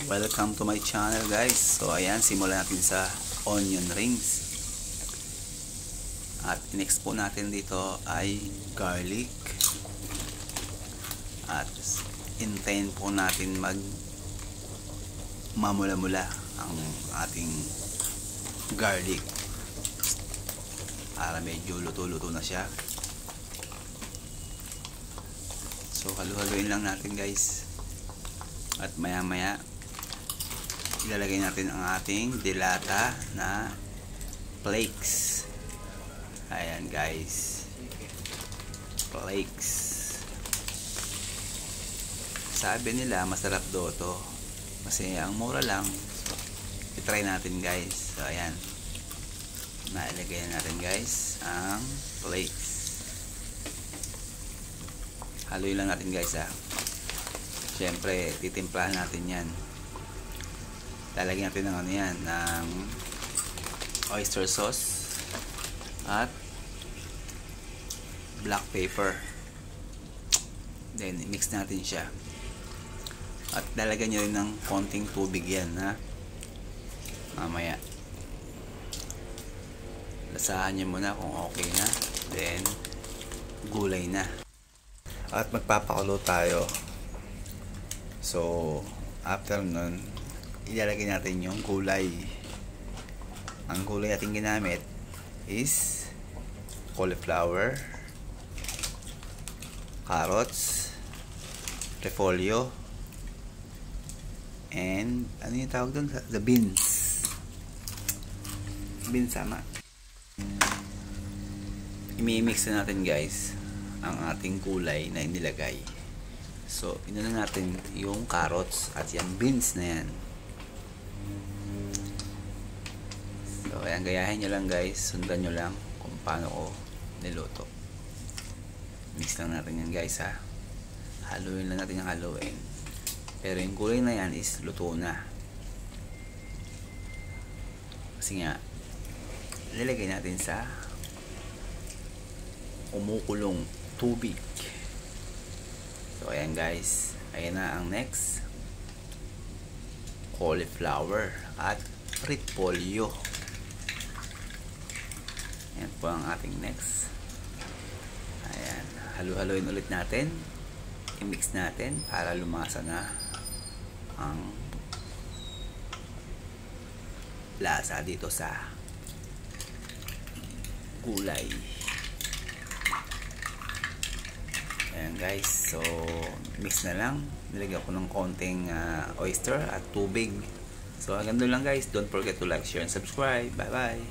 Welcome to my channel guys. So ayan, simulan natin sa onion rings. At next po natin dito ay garlic. At hintayin po natin mamula-mula ang ating garlic para medyo luto-luto na siya. So halu-haluin lang natin guys. At maya-maya ilalagay natin ang ating dilata na flakes. Ayan guys, flakes. Sabi nila masarap daw to kasi ang mura lang. So i-try natin guys. So ayan, nailagay na natin guys ang flakes. Haluin lang natin guys ha. Siyempre titimplahan natin yan. Lalagyan natin ng ano yan, ng oyster sauce at black pepper. Then mix natin siya. At lalagyan nyo rin ng konting tubig yan ha. Mamaya lasahan nyo muna kung okay na. Then gulay na. At magpapakulo tayo. So after nun, ilalagay natin yung gulay. Ang gulay natin ginamit is cauliflower, carrots, repolyo, and ano yung tawag doon? The beans. Beans sama. I-mix na natin guys ang ating gulay na inilagay. So inuna natin yung carrots at yung beans na yan. So ayan, gayahin nyo lang guys, sundan nyo lang kung paano ko niluto. Mix lang natin yan guys ha. Haluin lang natin yung haluin. Pero yung gulay na yan is luto na. Kasi nga nilagay natin sa umukulong tubig. So ayan guys, ayan na ang next, cauliflower at repolyo. Ayan po ang ating next. Ayan, halu-haluin ulit natin, i-mix natin para lumasa na ang lasa dito sa gulay. Ayan guys, so mix na lang. Nilagyan ko ng konting oyster at tubig. So hanggang doon lang guys. Don't forget to like, share, and subscribe. Bye bye.